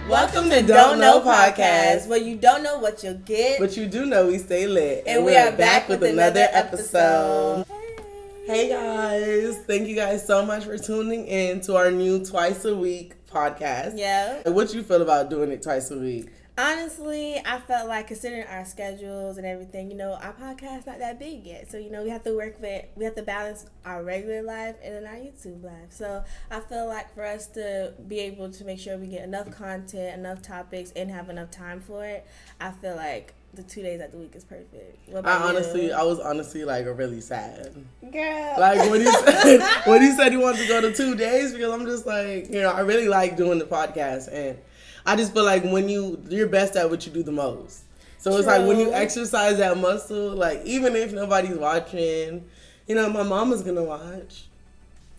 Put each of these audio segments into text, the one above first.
Welcome to Don't Know Podcast, where you don't know what you'll get, but you do know we stay lit. And we are back with another episode. Hey guys, thank you guys so much for tuning in to our new twice a week podcast. Yeah. What you feel about doing it twice a week? Honestly, I felt like considering our schedules and everything, our podcast not that big yet. So, we have to balance our regular life and then our YouTube life. So, I feel like for us to be able to make sure we get enough content, enough topics, and have enough time for it, I feel like the 2 days out the week is perfect. What about you? I was honestly like really sad. Girl. Like when he said he wanted to go to 2 days, because I'm just like, I really like doing the podcast, and I just feel like when you're best at what you do the most. So it's like when you exercise that muscle, like even if nobody's watching, my mama's gonna watch.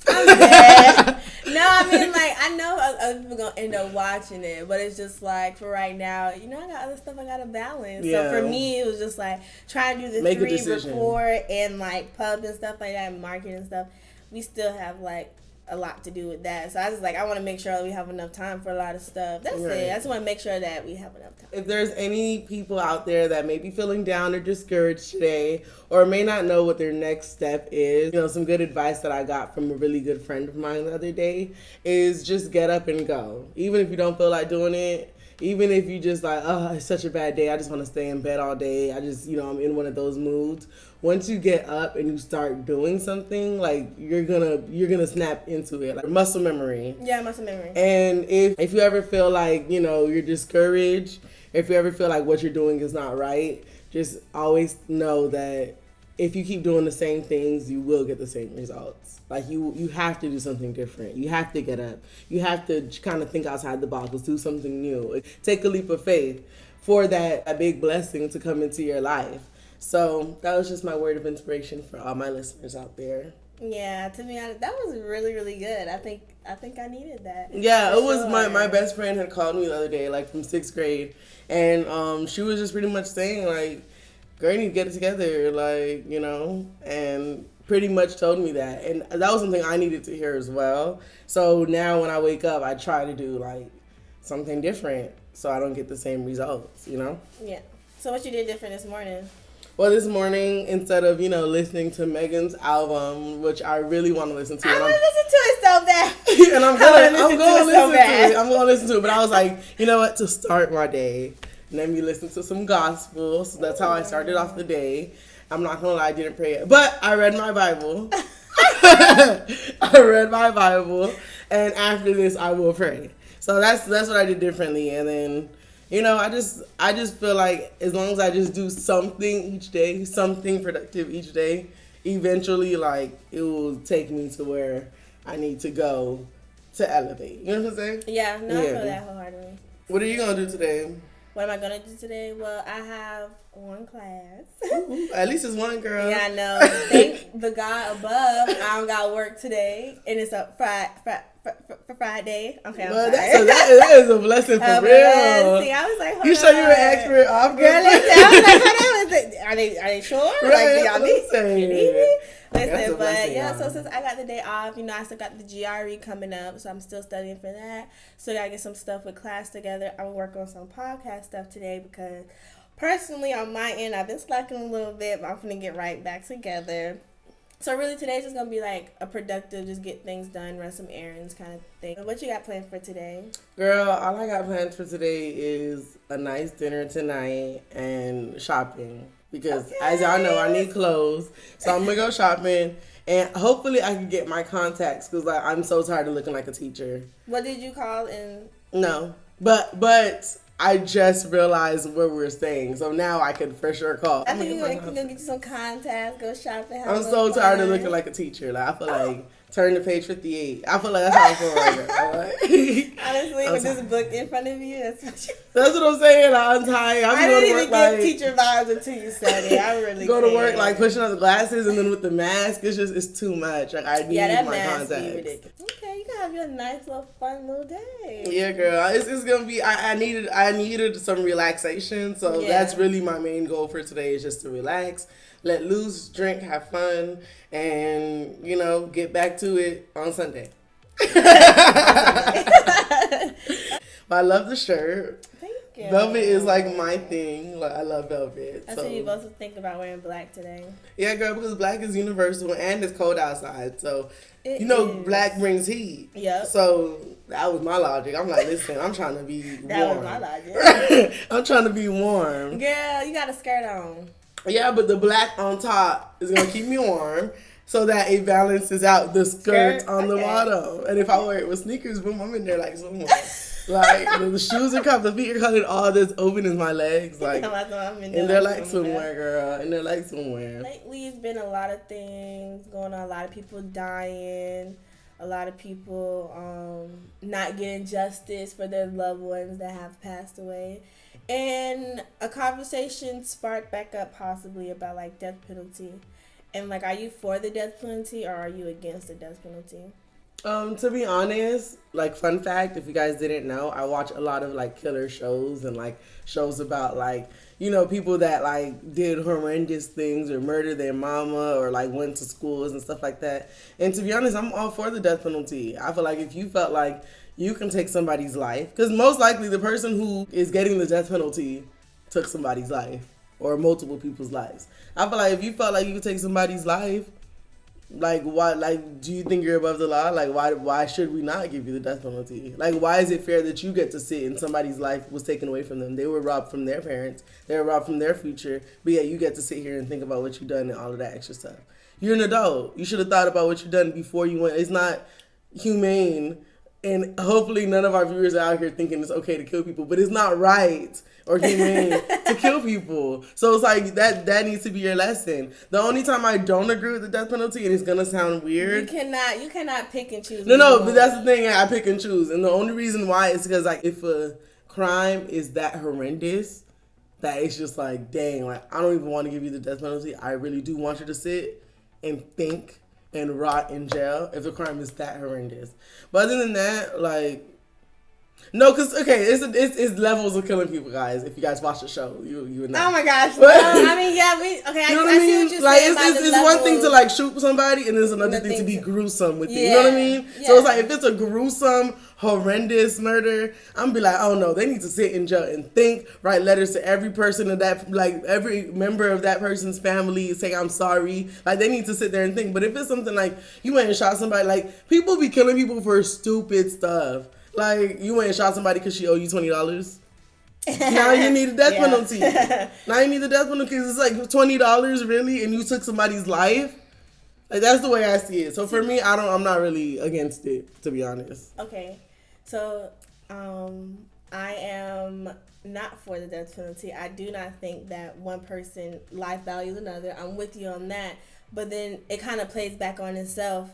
I'm dead. No, I know other people gonna end up watching it, but it's just like for right now, I got other stuff I gotta balance. Yeah. So for me, it was just like trying to do the 3 report and like pub and stuff like that, and market and stuff. We still have like a lot to do with that. So I was like, I want to make sure that we have enough time for a lot of stuff. That's right. it. I just want to make sure that we have enough time. If there's any people out there that may be feeling down or discouraged today, or may not know what their next step is, some good advice that I got from a really good friend of mine the other day is just get up and go. Even if you don't feel like doing it, even if you just like, oh, it's such a bad day, I just want to stay in bed all day, I just, I'm in one of those moods. Once you get up and you start doing something, like you're gonna snap into it, like muscle memory. Yeah, muscle memory. And if you ever feel like you're discouraged, if you ever feel like what you're doing is not right, just always know that if you keep doing the same things, you will get the same results. Like you have to do something different. You have to get up. You have to kind of think outside the box. Do something new. Take a leap of faith for that big blessing to come into your life. So that was just my word of inspiration for all my listeners out there. Yeah, to be honest, that was really, really good. I think I needed that. Yeah, it was my best friend had called me the other day, like from 6th grade, and she was just pretty much saying like, girl, you need to get it together, like, and pretty much told me that. And that was something I needed to hear as well. So now when I wake up, I try to do like something different so I don't get the same results, Yeah. So what you did different this morning? Well, this morning, instead of, listening to Megan's album, which I really want to listen to. I want to listen to it so bad. And I'm going to listen to it. But I was like, you know what? To start my day, let me listen to some gospel. So that's how I started off the day. I'm not going to lie, I didn't pray it. But I read my Bible. And after this, I will pray. So that's what I did differently. And then, I just feel like as long as I just do something each day, something productive each day, eventually, like, it will take me to where I need to go to elevate. You know what I'm saying? Yeah, I feel that wholeheartedly. What are you going to do today? What am I going to do today? Well, I have one class. At least it's one, girl. Yeah, I know. Thank the God above, I don't got work today, and it's a Friday. Okay, I'm sorry. That is a blessing for real. See, I was like, you sure you're an expert off, girl? I was like, are they sure? Right, like, do y'all need me? Listen, but yeah, so since I got the day off, I still got the GRE coming up, so I'm still studying for that. So I gotta get some stuff with class together. I'm working on some podcast stuff today because personally, on my end, I've been slacking a little bit, but I'm gonna get right back together. So really, today's just gonna be like a productive, just get things done, run some errands kind of thing. What you got planned for today? Girl, all I got planned for today is a nice dinner tonight and shopping. Because as y'all know, I need clothes. So I'm gonna go shopping. And hopefully I can get my contacts because like I'm so tired of looking like a teacher. What did you call in? No. But I just realized where we're staying, so now I can for sure call. I think you're gonna get you some contacts, go shopping. I'm so tired of looking like a teacher. Like I feel like turn to page 58. I feel like that's how I feel right now. Like, honestly, with this book in front of you, that's what I'm saying. I'm tired. I didn't even get teacher vibes until you said it. I really go to work like pushing on the glasses and then with the mask, it's too much. Like I need my contacts. Okay, you can have your nice little fun little day. Yeah, girl. It's gonna be. I needed some relaxation, so that's really my main goal for today is just to relax, let loose, drink, have fun, and get back to it on Sunday. But I love the shirt. Thank you. Velvet is like my thing. Like I love velvet. I see you both think about wearing black today. Yeah, girl, because black is universal and it's cold outside. So It is. Black brings heat. Yep. So that was my logic. I'm like, listen, I'm trying to be warm. That was my logic. I'm trying to be warm. Girl, you got a skirt on. Yeah, but the black on top is gonna keep me warm. So that it balances out the skirt on the bottom. And if I wear it with sneakers, boom, I'm in there like someone. Like the shoes are covered, the feet are covered, all that's open is my legs. Like, and they're like swimwear, girl. And they're like swimwear. Lately, it's been a lot of things going on. A lot of people dying. A lot of people not getting justice for their loved ones that have passed away. And a conversation sparked back up possibly about like death penalty. And like, are you for the death penalty or are you against the death penalty? To be honest, like fun fact, if you guys didn't know, I watch a lot of like killer shows and like shows about like, people that like did horrendous things or murdered their mama or like went to schools and stuff like that. And to be honest, I'm all for the death penalty. I feel like if you felt like you can take somebody's life, because most likely the person who is getting the death penalty took somebody's life or multiple people's lives. I feel like if you felt like you could take somebody's life, like why? Like, do you think you're above the law? Like, why should we not give you the death penalty? Like, why is it fair that you get to sit and somebody's life was taken away from them? They were robbed from their parents. They were robbed from their future. But yeah, you get to sit here and think about what you've done and all of that extra stuff. You're an adult. You should have thought about what you've done before you went. It's not humane. And hopefully none of our viewers are out here thinking it's okay to kill people, but it's not right or humane to kill people. So it's like that needs to be your lesson. The only time I don't agree with the death penalty, and it's gonna sound weird. You cannot pick and choose. No, but that's the thing. I pick and choose, and the only reason why is because like if a crime is that horrendous, that it's just like dang, like I don't even want to give you the death penalty. I really do want you to sit and think and rot in jail if the crime is that horrendous. But other than that, like, no, because, okay, it's levels of killing people, guys. If you guys watch the show, you would know. Oh, my gosh. No, I mean, yeah, you know what I mean? See what you're saying. It's one thing to, like, shoot somebody, and it's another thing to be gruesome with it. You know what I mean? Yeah. So it's like, if it's a gruesome, horrendous murder, I'm gonna be like, oh, no, they need to sit in jail and think, write letters to every person of that, like, every member of that person's family, say, I'm sorry. Like, they need to sit there and think. But if it's something like, you went and shot somebody, like, people be killing people for stupid stuff. Like, you went and shot somebody because she owe you $20. Now you need a death penalty. Now you need the death penalty because it's like $20 really, and you took somebody's life. Like, that's the way I see it. So for me, I'm not really against it, to be honest. Okay, so I am not for the death penalty. I do not think that one person life values another. I'm with you on that, but then it kind of plays back on itself.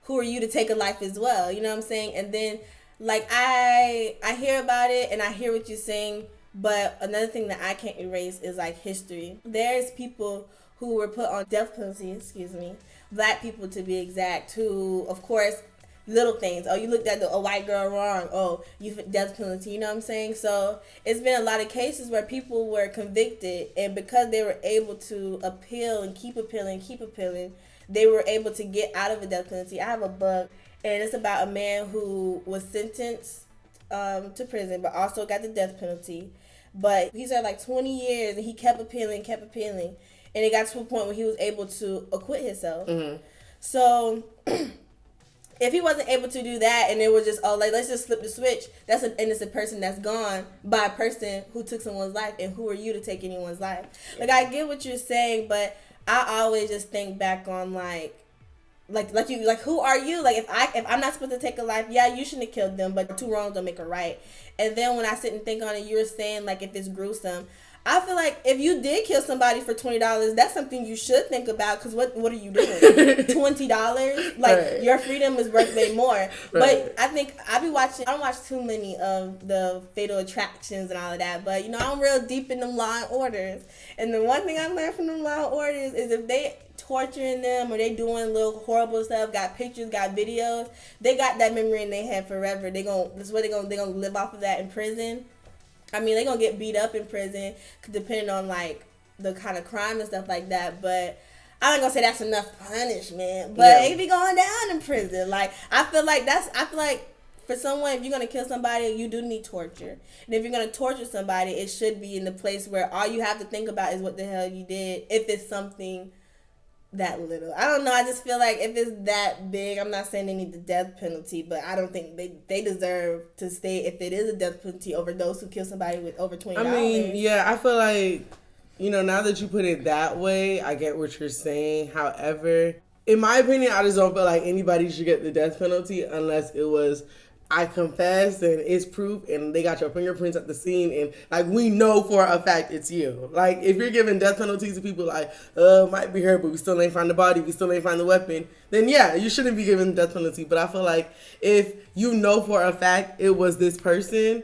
Who are you to take a life as well? You know what I'm saying? And then, like, I hear about it and I hear what you're saying, but another thing that I can't erase is, like, history. There's people who were put on death penalty, black people to be exact, who, of course, little things. Oh, you looked at a white girl wrong. Oh, you death penalty. You know what I'm saying? So it's been a lot of cases where people were convicted, and because they were able to appeal and keep appealing, they were able to get out of a death penalty. I have a book. And it's about a man who was sentenced to prison, but also got the death penalty. But he served like 20 years, and he kept appealing. And it got to a point where he was able to acquit himself. Mm-hmm. So if he wasn't able to do that, and it was just, oh, like, let's just flip the switch, that's an innocent person that's gone by a person who took someone's life. And who are you to take anyone's life? Like, I get what you're saying, but I always just think back on, like who are you? Like, if I'm not supposed to take a life, yeah, you shouldn't have killed them, but two wrongs don't make a right. And then when I sit and think on it, you were saying, like, if it's gruesome, I feel like if you did kill somebody for $20, that's something you should think about, because what are you doing? $20? Like, right. Your freedom is worth way more. Right. But I think I don't watch too many of the Fatal Attractions and all of that, but, I'm real deep in them Law and Orders. And the one thing I learned from them Law and Orders is if they torturing them or they doing little horrible stuff, got pictures, got videos, they got that memory in their head forever. They're gonna live off of that in prison. I mean, they're gonna get beat up in prison depending on, like, the kind of crime and stuff like that, but I'm not gonna say that's enough punishment, but it be going down in prison. Like, I feel like for someone, if you're going to kill somebody, you do need torture. And if you're going to torture somebody, it should be in the place where all you have to think about is what the hell you did, if it's something that little. I don't know. I just feel like if it's that big, I'm not saying they need the death penalty, but I don't think they deserve to stay if it is a death penalty over those who kill somebody with over $20. I mean, yeah, I feel like, now that you put it that way, I get what you're saying. However, in my opinion, I just don't feel like anybody should get the death penalty unless it was, I confess and it's proof and they got your fingerprints at the scene and like we know for a fact it's you. Like if you're giving death penalties to people like, might be her, but we still ain't find the body, we still ain't find the weapon, then yeah, you shouldn't be giving the death penalty. But I feel like if you know for a fact it was this person,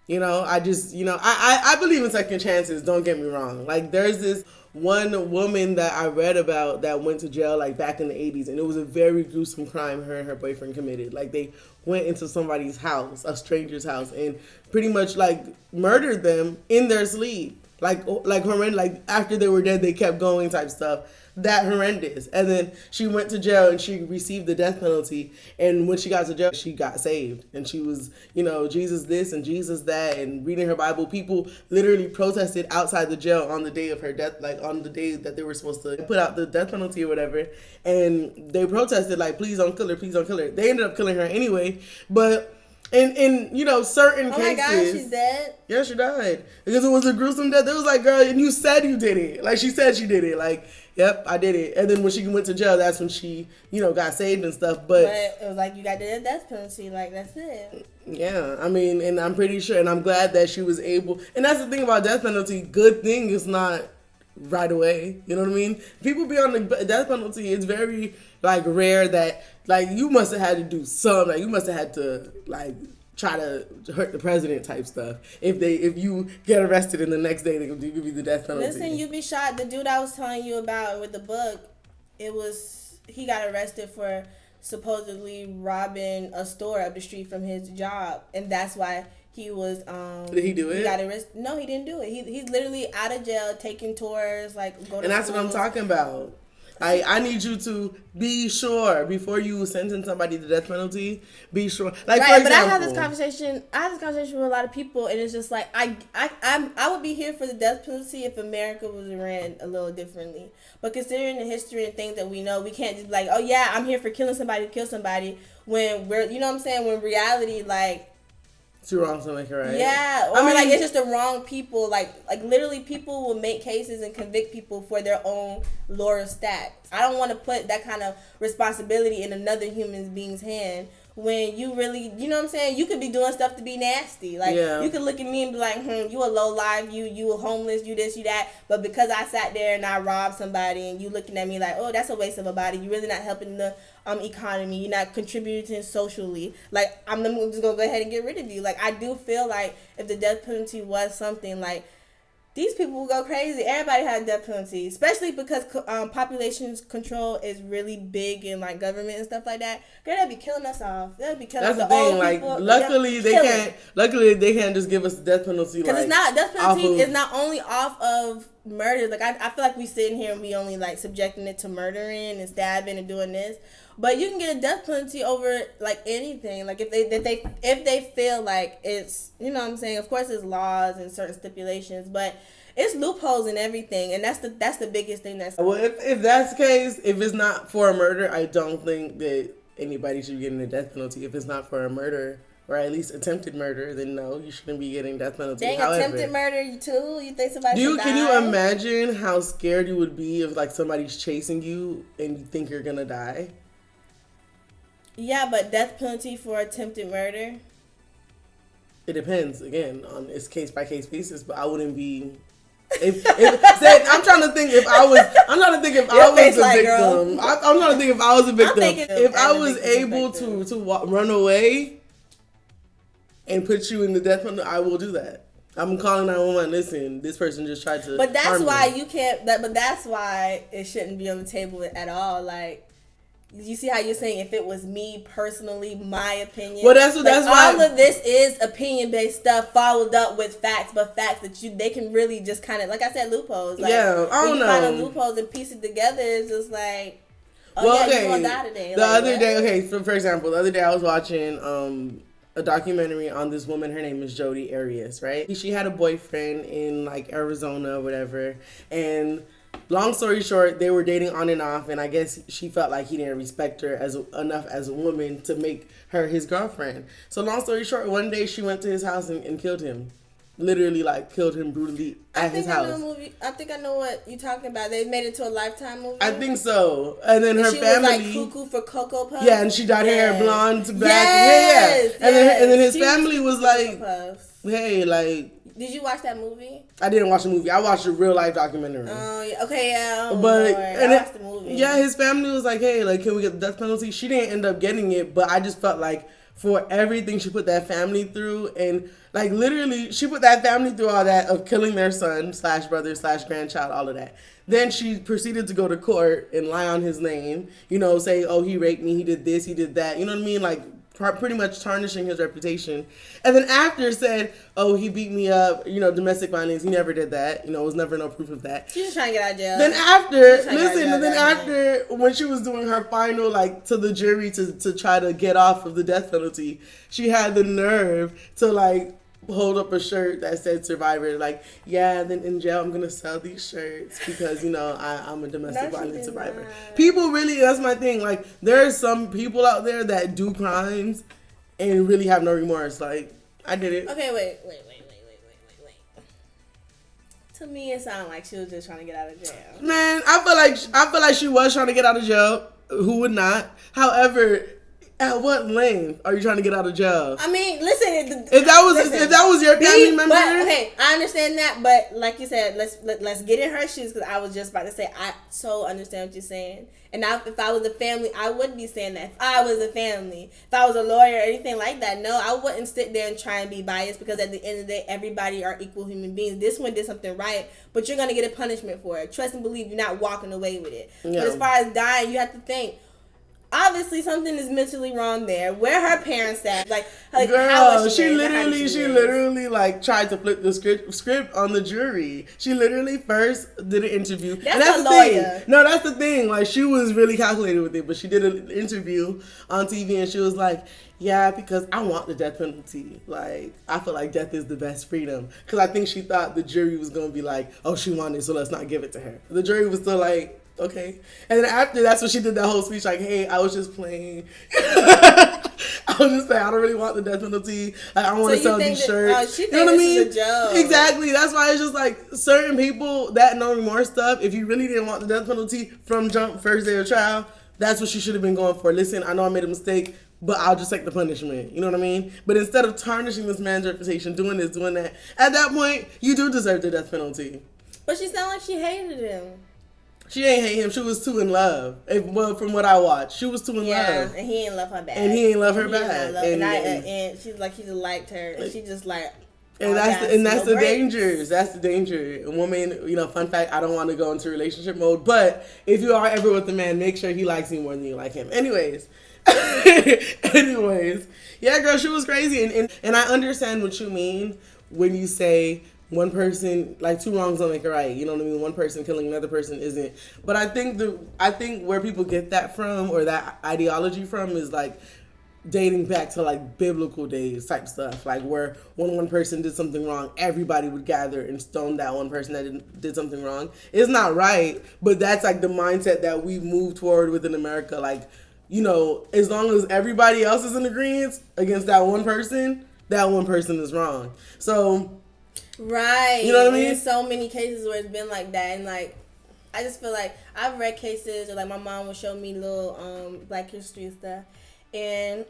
I just, I believe in second chances, don't get me wrong. Like there's this one woman that I read about that went to jail like back in the 80s, and it was a very gruesome crime her and her boyfriend committed. Like they went into somebody's house, a stranger's house, and pretty much like murdered them in their sleep. Like horrendous, like after they were dead, they kept going type stuff. That horrendous. And then she went to jail and she received the death penalty. And when she got to jail, she got saved. And she was, Jesus this and Jesus that, and reading her Bible. People literally protested outside the jail on the day of her death, like on the day that they were supposed to put out the death penalty or whatever. And they protested like, please don't kill her, please don't kill her. They ended up killing her anyway. But in certain cases. Oh my God, she's dead? Yeah, she died. Because it was a gruesome death. It was like, girl, and you said you did it. Like, she said she did it. Like, yep, I did it. And then when she went to jail, that's when she, got saved and stuff. But it was like, you got the death penalty. Like, that's it. Yeah, I mean, and I'm pretty sure, and I'm glad that she was able. And that's the thing about death penalty. Good thing is not right away. You know what I mean? People be on the death penalty. It's very, like, rare that, like, you must have had to do something. Like, you must have had to, like, try to hurt the president type stuff. If you get arrested and the next day they give you the death penalty. Listen, you be shot. The dude I was telling you about with the book, he got arrested for supposedly robbing a store up the street from his job, and that's why he was. Did he do it? He got arrested. No, he didn't do it. He's literally out of jail, taking tours, like going. And that's schools. what I'm talking about. I need you to be sure before you sentence somebody to death penalty. Be sure, like right, for example, but I had this conversation with a lot of people, and it's just like I would be here for the death penalty if America was ran a little differently. But considering the history and things that we know, we can't just be like, oh yeah, I'm here for killing somebody to kill somebody. When we're, you know what I'm saying? When reality, like. Too wrong to make it right. Yeah, or like it's just the wrong people. Like literally, people will make cases and convict people for their own lower stats. I don't want to put that kind of responsibility in another human being's hand when you really, you know what I'm saying? You could be doing stuff to be nasty. Like you could look at me and be like, you a low life, you a homeless, you this, you that. But because I sat there and I robbed somebody, and you looking at me like, oh, that's a waste of a body. You're really not helping the economy. You're not contributing socially. Like, I'm just gonna go ahead and get rid of you. Like, I do feel like if the death penalty was something like, these people will go crazy. Everybody has death penalty, especially because population control is really big in like government and stuff like that. Girl, they'll be killing us off. They'll be killing us off. That's the thing. Like, luckily they can't. Luckily they can't just give us the death penalty. Because it's not death penalty is not only off of murder. Like I feel like we sitting here and we only like subjecting it to murdering and stabbing and doing this. But you can get a death penalty over like anything. Like if they feel like it's, you know what I'm saying. Of course, there's laws and certain stipulations, but it's loopholes and everything, and that's the biggest thing. Well, if that's the case, if it's not for a murder, I don't think that anybody should be getting a death penalty. If it's not for a murder, or at least attempted murder, then no, you shouldn't be getting death penalty. Dang, attempted murder too? You think somebody should die? Can you imagine how scared you would be if like somebody's chasing you and you think you're gonna die? Yeah, but death penalty for attempted murder? It depends, again, on its case-by-case basis, but I wouldn't be... I'm trying to think if I was a victim. I'm trying to think if I was a victim. If I was able to run away and put you in the death penalty, I will do that. I'm calling 911. Listen, this person just tried to. But that's why you can't. But that's why it shouldn't be on the table at all. Like, you see how you're saying if it was me personally, my opinion. Well, that's why all of this is opinion based stuff followed up with facts, but facts that they can really just kind of, like I said, loopholes. Like, yeah, I don't know. Kind of loopholes and piece it together. It's just like. Oh, well, yeah, okay. You gonna die today. The other day, okay, so for example, the other day I was watching a documentary on this woman. Her name is Jodi Arias, right? She had a boyfriend in like Arizona or whatever, and long story short, they were dating on and off, and I guess she felt like he didn't respect her enough as a woman to make her his girlfriend. So long story short, one day she went to his house and killed him. Literally, like, killed him brutally at his house. I think I know what you're talking about. They made it to a Lifetime movie. I think so. And then her family. She was like cuckoo for Cocoa Puffs. Yeah, and she dyed her hair blonde back. Yes, yeah. And then his family was like, hey, like. Did you watch that movie? I didn't watch the movie. I watched a real life documentary. Oh, yeah. Okay, yeah. I watched the movie. Yeah, his family was like, hey, like, can we get the death penalty? She didn't end up getting it, but I just felt like for everything she put that family through, and like literally she put that family through all that of killing their son / brother / grandchild, all of that. Then she proceeded to go to court and lie on his name, you know, say, oh, he raped me, he did this, he did that, you know what I mean, like pretty much tarnishing his reputation. And then after said, oh, he beat me up, you know, domestic violence. He never did that. You know, it was never no proof of that. She's just trying to get out of jail. Then after, when she was doing her final, like, to the jury to try to get off of the death penalty, she had the nerve to, like, hold up a shirt that said survivor, like, yeah, then in jail I'm gonna sell these shirts because, you know, I'm a domestic violence survivor. People really, that's my thing, like, there are some people out there that do crimes and really have no remorse. Like, I did it. Okay, wait. To me, it sounded like she was just trying to get out of jail. Man, I feel like she was trying to get out of jail. Who would not? However, at what length are you trying to get out of jail? I mean, listen. If that was your family member, but, okay, I understand that. But like you said, let's get in her shoes, because I was just about to say I so understand what you're saying. And if I was a family, I wouldn't be saying that. If I was a family, if I was a lawyer or anything like that, no, I wouldn't sit there and try and be biased, because at the end of the day, everybody are equal human beings. This one did something right, but you're gonna get a punishment for it. Trust and believe, you're not walking away with it. Yeah. But as far as dying, you have to think. Obviously, something is mentally wrong there. Where her parents at? Like girl, how was she literally like tried to flip the script on the jury. She literally first did an interview. That's a lawyer. Thing. No, that's the thing. Like, she was really calculated with it, but she did an interview on TV and she was like, yeah, because I want the death penalty. Like, I feel like death is the best freedom. Because I think she thought the jury was going to be like, oh, she wanted it, so let's not give it to her. The jury was still like, okay. And then after, that's when she did that whole speech like, hey, I was just playing. I was just saying, I don't really want the death penalty. I don't want to sell these shirts. You know what I mean? Is a joke. Exactly. That's why it's just like certain people, that no remorse stuff, if you really didn't want the death penalty from jump, first day of trial, that's what she should have been going for. Listen, I know I made a mistake, but I'll just take the punishment. You know what I mean? But instead of tarnishing this man's reputation, doing this, doing that, at that point, you do deserve the death penalty. But she sounded like she hated him. She ain't hate him. She was too in love. Well, from what I watched, she was too in love. Yeah, and he ain't love her back. And he ain't love her back. And she's like, he just liked her, and she just like. And that's the danger. That's the danger. A woman, you know, fun fact, I don't want to go into relationship mode, but if you are ever with a man, make sure he likes you more than you like him. Anyways, yeah, girl, she was crazy, and I understand what you mean when you say one person, like, two wrongs don't make a right. You know what I mean? One person killing another person isn't. But I think where people get that from, or that ideology from, is like dating back to like biblical days type stuff. Like, where when one person did something wrong, everybody would gather and stone that one person that did something wrong. It's not right, but that's like the mindset that we move toward within America. Like, you know, as long as everybody else is in agreement against that one person is wrong. So. Right. You know what I mean? There's so many cases where it's been like that, and like, I just feel like I've read cases, or like my mom would show me little Black History and stuff, and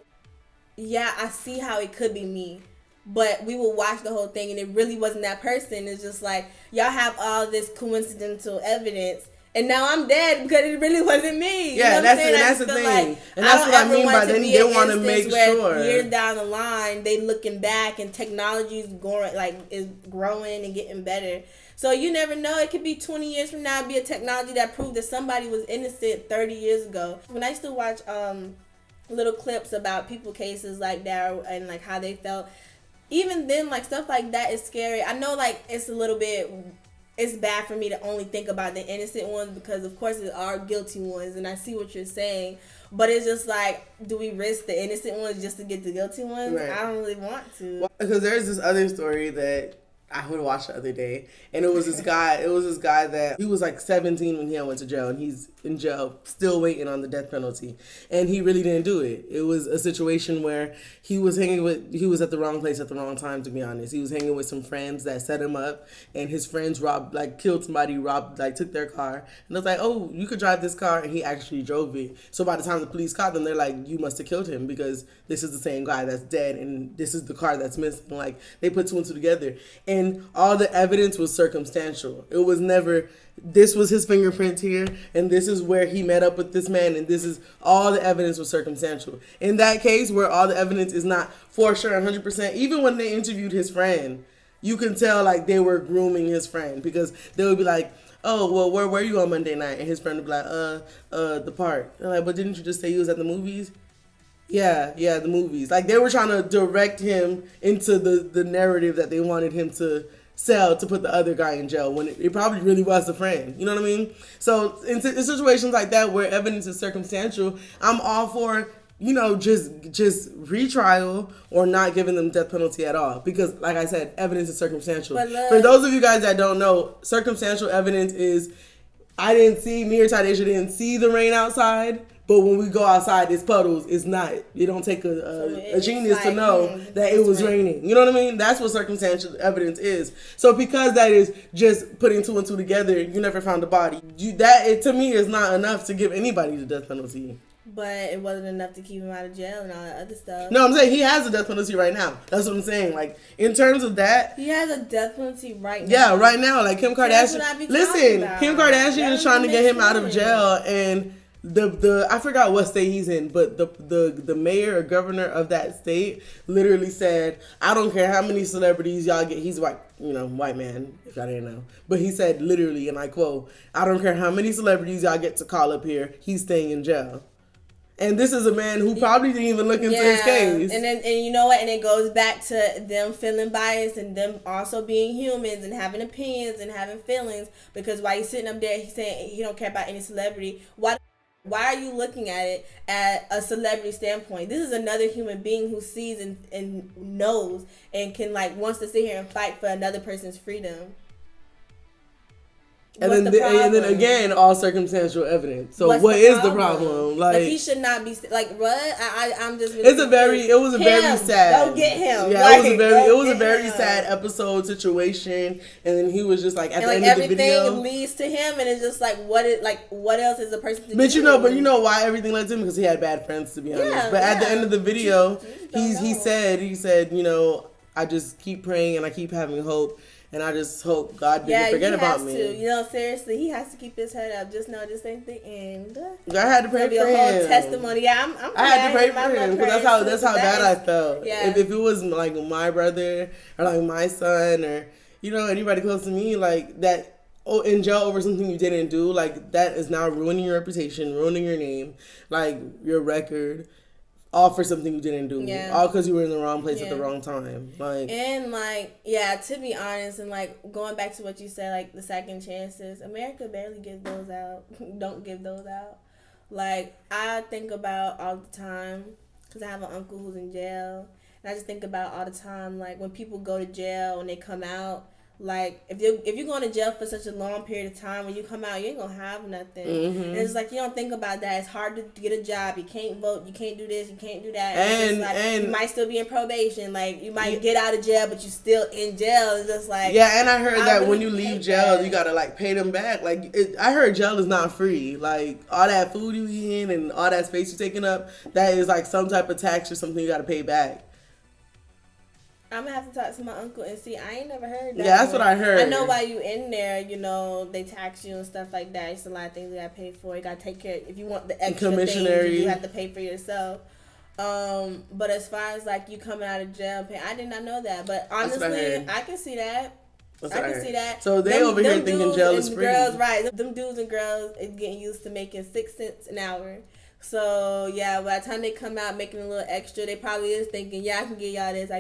yeah, I see how it could be me, but we will watch the whole thing and it really wasn't that person. It's just like, y'all have all this coincidental evidence, and now I'm dead because it really wasn't me. Yeah, you know that's the thing. Like, and that's what I mean by then they want to make sure. Years down the line, they looking back and technology is growing and getting better. So you never know. It could be 20 years from now, be a technology that proved that somebody was innocent 30 years ago. When I used to watch little clips about people cases like that and like how they felt, even then, like, stuff like that is scary. I know, like, it's a little bit it's bad for me to only think about the innocent ones because, of course, there are guilty ones, and I see what you're saying. But it's just like, do we risk the innocent ones just to get the guilty ones? Right. I don't really want to. Well, because there's this other story that I would watch the other day, and it was this guy. It was this guy that he was like 17 when he went to jail, and he's in jail still waiting on the death penalty, and he really didn't do it. It was a situation where he was at the wrong place at the wrong time. To be honest, he was hanging with some friends that set him up, and his friends killed somebody, took their car, and it was like, oh, you could drive this car, and he actually drove it. So by the time the police caught them, they're like, you must have killed him because this is the same guy that's dead, and this is the car that's missing. Like, they put two and two together, and all the evidence was circumstantial. It was never, this was his fingerprints here, and this is where he met up with this man, and this is, all the evidence was circumstantial. In that case, where all the evidence is not for sure 100%, even when they interviewed his friend, you can tell, like, they were grooming his friend, because they would be like, oh, well, where were you on Monday night? And his friend would be like, the park. They're like, but didn't you just say you was at the movies? Yeah, the movies. Like, they were trying to direct him into the narrative that they wanted him to sell to put the other guy in jail when it probably really was a friend. You know what I mean? So in situations like that where evidence is circumstantial, I'm all for, just retrial or not giving them death penalty at all. Because, like I said, evidence is circumstantial. For those of you guys that don't know, circumstantial evidence is, me or Tadesha didn't see the rain outside, but when we go outside, it's puddles. It's not. It don't take a genius to know that it was raining. You know what I mean? That's what circumstantial evidence is. So because that is just putting two and two together, you never found a body. To me, is not enough to give anybody the death penalty. But it wasn't enough to keep him out of jail and all that other stuff. No, I'm saying he has a death penalty right now. That's what I'm saying. Like, in terms of that, he has a death penalty right now. Yeah, right now. Like, Kim Kardashian. Kim Kardashian is trying to get him out of jail, and the I forgot what state he's in, but the mayor or governor of that state literally said, I don't care how many celebrities y'all get. He's white, white man, if y'all didn't know. But he said literally, and I quote, I don't care how many celebrities y'all get to call up here, he's staying in jail. And this is a man who probably didn't even look into his case. And you know what? And it goes back to them feeling biased and them also being humans and having opinions and having feelings. Because while he's sitting up there, he's saying he don't care about any celebrity. Why are you looking at it at a celebrity standpoint? This is another human being who sees and knows and can wants to sit here and fight for another person's freedom. And then again, all circumstantial evidence. So what is the problem? Like he should not be what? I'm just. Really it was a very sad. Go get him. Yeah, it was a very sad episode situation. And then he was just at the end of the video, everything leads to him, and it's just what else is the person to do? But you know why everything led to him? Because he had bad friends, to be honest. But at the end of the video, he said, I just keep praying and I keep having hope. And I just hope God didn't forget about me. Seriously, he has to keep his head up. Just know this ain't the end. I had to pray for him. Be a whole testimony. Yeah, I had to pray for him because that's how bad I felt. Yeah. If it was my brother or my son or anybody close to me that in jail over something you didn't do, that is now ruining your reputation, ruining your name, your record. All for something you didn't do. Yeah. All because you were in the wrong place at the wrong time. To be honest, and going back to what you said, the second chances, America barely gives those out. Don't give those out. I think about all the time, because I have an uncle who's in jail, and I just think about all the time, when people go to jail and they come out, if you're going to jail for such a long period of time, when you come out, you ain't gonna have nothing. Mm-hmm. And it's you don't think about that. It's hard to get a job. You can't vote. You can't do this. You can't do that. And you might still be in probation. You might get out of jail, but you still in jail. It's just and I heard that when you leave jail, you gotta pay them back. I heard jail is not free. All that food you eating and all that space you're taking up, that is some type of tax or something you gotta pay back. I'm gonna have to talk to my uncle and see. I ain't never heard that. Yeah, that's what I heard. I know while you in there, they tax you and stuff like that. It's a lot of things you gotta pay for. You gotta take care. If you want the extra things, you have to pay for yourself. But as far as you coming out of jail, I did not know that. But honestly, I can see that. I can see that. So they over here thinking jail is free. Girls, right? Them dudes and girls is getting used to making 6 cents an hour. So yeah, by the time they come out making a little extra, they probably is thinking, I can get y'all this.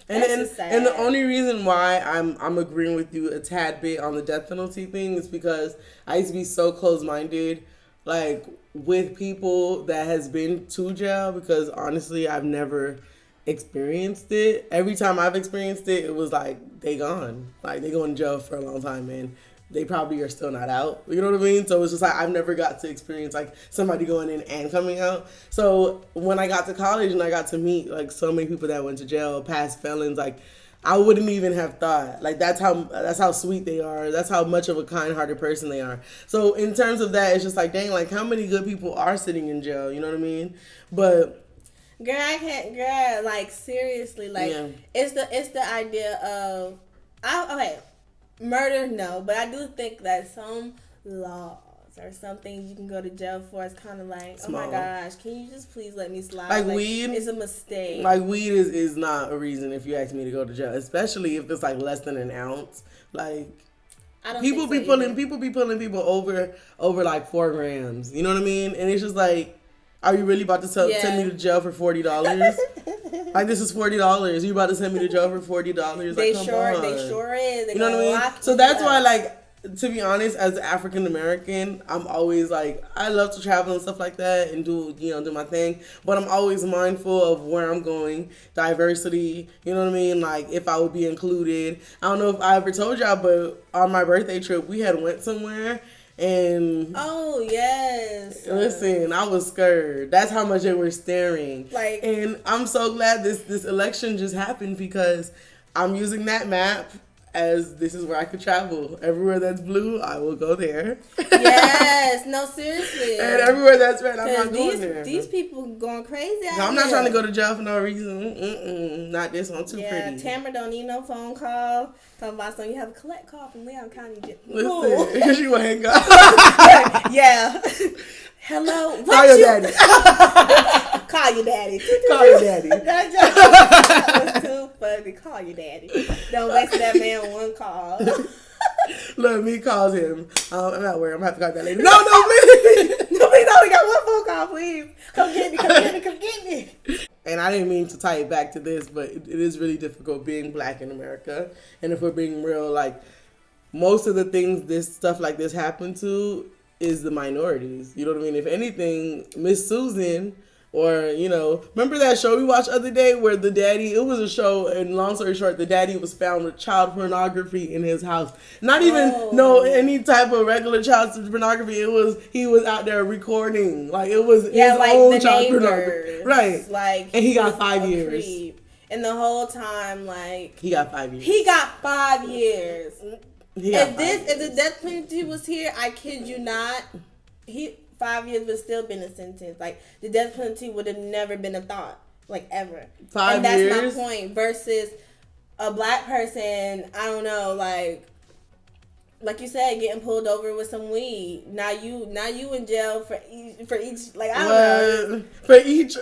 And the only reason why I'm agreeing with you a tad bit on the death penalty thing is because I used to be so close-minded, like, with people that has been to jail, because honestly I've never experienced it. Every time I've experienced it, it was like they gone. Like they go in jail for a long time, and they probably are still not out. You know what I mean? So it's just like I've never got to experience like somebody going in and coming out. So when I got to college and I got to meet like so many people that went to jail, past felons, like I wouldn't even have thought. Like that's how sweet they are. That's how much of a kind-hearted person they are. So in terms of that, it's just like dang, like how many good people are sitting in jail? You know what I mean? But girl, I can't. Girl, like seriously, like yeah. It's the idea of okay. Murder, no, but I do think that some laws or some things you can go to jail for is kind of like, small. Oh my gosh, can you just please let me slide? Like weed, it's a mistake. Like weed is not a reason if you ask me to go to jail, especially if it's like less than an ounce. Like people be pulling people over like 4 grams. You know what I mean? And it's just like, are you really about to send me to jail for $40? Like this is $40. You about to send me to jail for $40? They like, sure is. You know what I mean? So that's why, like, to be honest, as an African American, I'm always like, I love to travel and stuff like that and do my thing. But I'm always mindful of where I'm going, diversity. You know what I mean? Like if I would be included. I don't know if I ever told y'all, but on my birthday trip, we had went somewhere. And oh yes, listen, I was scared. That's how much they were staring. Like, and I'm so glad this election just happened because I'm using that map as this is where I could travel. Everywhere that's blue, I will go there. Yes, no, seriously. And everywhere that's red, I'm not going there. These people going crazy out I'm not trying to go to jail for no reason. Not this one, too pretty. Yeah, Tamara don't need no phone call. Talking about something, you have a collect call from Leon County Jail. Listen, because you hang up. Yeah. Hello. Call your daddy. Call your daddy. Call your daddy. That was too funny. Call your daddy. Don't waste that man one call. Look, me calls him. I'm at work. I'm going to have to call that lady. No, please. No, please only got one phone call, please. Come get me. And I didn't mean to tie it back to this, but it is really difficult being black in America. And if we're being real, like, most of the things stuff like this happen to is the minorities. You know what I mean? If anything, Miss Susan, or, remember that show we watched the other day where the daddy, it was a show, and long story short, the daddy was found with child pornography in his house. Not even, any type of regular child pornography. He was out there recording. Like, it was his own child pornography. Right. Like, and he got 5 years. Creep. And the whole time, like... He got 5 years. He got 5 years. If the death penalty was here, I kid you not, 5 years would still been a sentence. Like the death penalty would have never been a thought, like ever. 5 years. And that's my point. Versus a black person, I don't know, like you said, getting pulled over with some weed. Now you in jail for each like I don't know. For each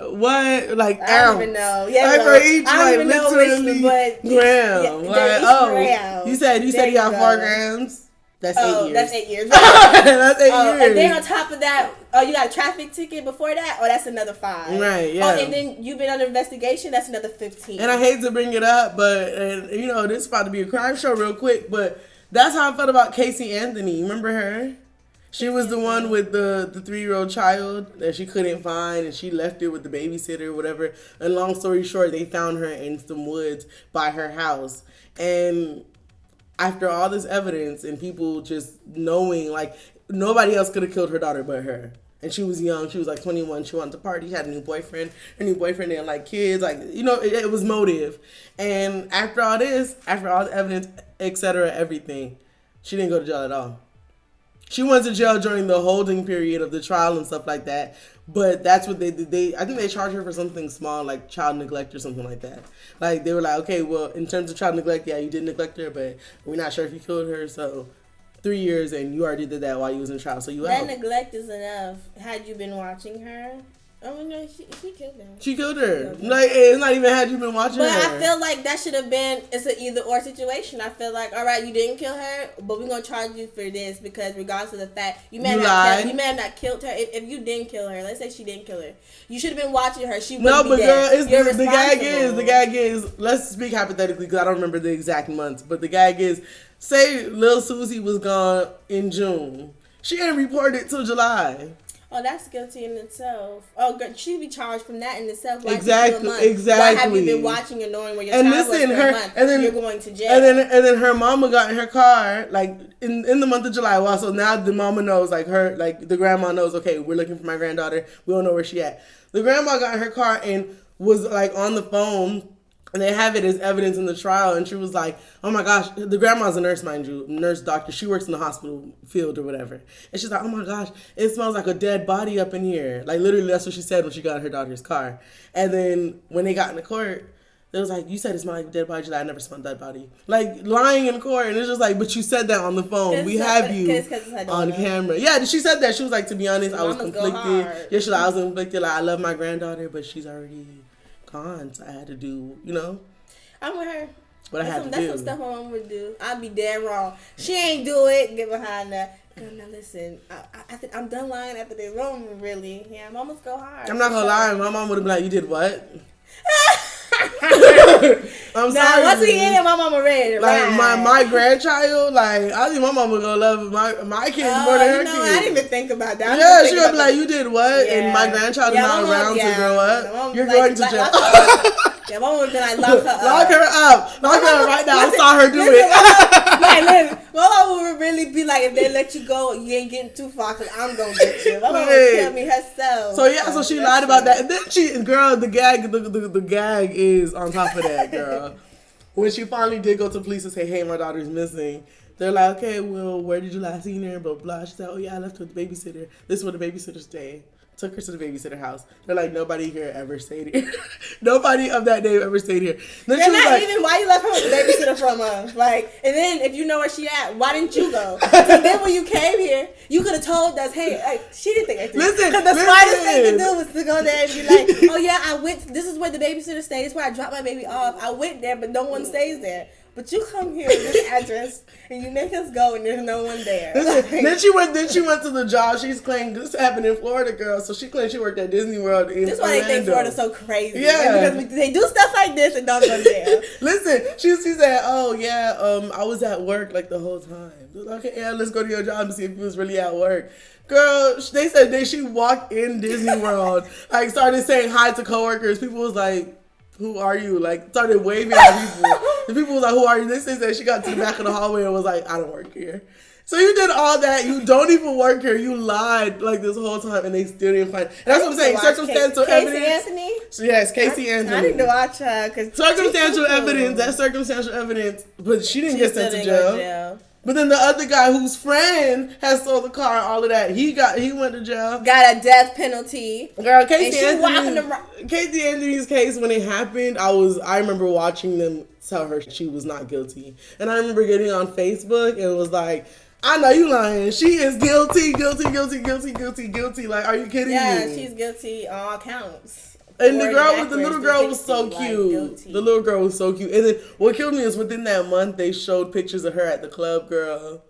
what like I don't even know. Yeah, like for each I don't even know which, but gram. Yeah, gram. You said you got 4 grams. That's 8 years. That's 8 years. That's 8 years. And then on top of that, you got a traffic ticket before that? That's another 5. Right, yeah. And then you've been under investigation, that's another 15. And I hate to bring it up, but, this is about to be a crime show real quick, but that's how I felt about Casey Anthony. Remember her? She was the one with the 3-year-old child that she couldn't find, and she left it with the babysitter or whatever. And long story short, they found her in some woods by her house. And after all this evidence and people just knowing, like, nobody else could have killed her daughter but her. And she was young. She was, like, 21. She wanted to party. She had a new boyfriend. Her new boyfriend didn't like kids. Like, it was motive. And after all this, after all the evidence, etc., everything, she didn't go to jail at all. She went to jail during the holding period of the trial and stuff like that. But that's what they did. I think they charged her for something small, like child neglect or something like that. Like, they were like, okay, well, in terms of child neglect, yeah, you did neglect her, but we're not sure if you killed her, so 3 years, and you already did that while you was in trial, so you out. That neglect is enough. Had you been watching her, Oh no, she killed her. She killed her. Like, it's not even had you been watching but her. I feel like that should have been, it's an either or situation. I feel like, all right, you didn't kill her, but we're gonna charge you for this because regardless of the fact you may have not killed her. If you didn't kill her, let's say she didn't kill her, you should have been watching her. She wouldn't be dead. Girl, the gag is. Let's speak hypothetically because I don't remember the exact months, but the gag is, say Lil Susie was gone in June, she ain't reported till July. Oh, that's guilty in itself. Oh, she'd be charged from that in itself. Like Exactly. Why have you been watching and knowing where your child was for a month? And then you're going to jail. And then her mama got in her car like in the month of July. Well, so now the mama knows, like the grandma knows. Okay, we're looking for my granddaughter. We don't know where she at. The grandma got in her car and was like on the phone. And they have it as evidence in the trial. And she was like, oh my gosh, the grandma's a nurse, mind you, nurse doctor. She works in the hospital field or whatever. And she's like, oh my gosh, it smells like a dead body up in here. Like literally that's what she said when she got in her daughter's car. And then when they got in the court, they was like, you said it smelled like a dead body. She's like, I never smelled a dead body. Like lying in court. And it's just like, but you said that on the phone. We have you on camera. Yeah, she said that. She was like, to be honest, I was conflicted. Yeah, she's like, I was conflicted. Like, I love my granddaughter, but she's already gone, so I had to do, I'm with her. What I had to do. That's some stuff my mom would do. I'd be dead wrong. She ain't do it. Get behind that. Girl, now listen, I think I'm done lying after this. Mom really, yeah, mamas go hard. I'm not gonna lie. My mom would have been like, you did what? I'm sorry. Once we in it, my mama ready. Like my grandchild, like I think my mama gonna love my kids more than her kids. I didn't even think about that. Yeah, she gonna be like, you did what? Yeah. And my grandchild is not around to grow up. You're going to jail. Yeah, mama would be like, lock her up. Lock her up. Lock her up right now. I saw her do it. Like, my mama would really be like, if they let you go, you ain't getting too far because I'm going to get you. My mama would kill me herself. So she lied about that. And then the gag is on top of that, girl. When she finally did go to police and say, hey, my daughter's missing, they're like, okay, well, where did you last see her? Blah, blah. She said, oh, yeah, I left with the babysitter. This is where the babysitter stayed. Took her to the babysitter house. They're like, nobody here ever stayed here. Nobody of that name ever stayed here. Then she was like, even why you left her with the babysitter from us. Like, and then if you know where she at, why didn't you go? So then when you came here, you could have told us, hey, she didn't think anything. Listen, because the smartest thing to do was to go there and be like, oh yeah, I went. This is where the babysitter stays. This is where I dropped my baby off. I went there, but no one stays there. But you come here with this address and you make us go and there's no one there. Listen, then she went to the job. She's claimed this happened in Florida, girl. So she claimed she worked at Disney World in That's why Orlando. they think Florida's so crazy. Yeah. Because they do stuff like this and don't go there. Listen, she said, oh yeah, I was at work like the whole time. Okay, yeah, let's go to your job and see if you was really at work. Girl, they said she walked in Disney World, like started saying hi to coworkers. People was like, who are you? Like, started waving at people. The people was like, who are you? They said she got to the back of the hallway and was like, I don't work here. So you did all that. You don't even work here. You lied like this whole time and they still didn't find. And that's what I'm saying. Circumstantial evidence. Casey Anthony? So yes, Casey Anthony. I need to watch her. Circumstantial evidence. That's circumstantial evidence. But she didn't get sent to jail. But then the other guy whose friend has sold the car and all of that, he went to jail. Got a death penalty. Girl, Casey Anthony's case, when it happened, I remember watching them tell her she was not guilty. And I remember getting on Facebook and it was like, I know you lying. She is guilty. Like, are you kidding me? Yeah, she's guilty on all counts. And the little girl was so cute. The little girl was so cute. And then what killed me is within that month, they showed pictures of her at the club, girl.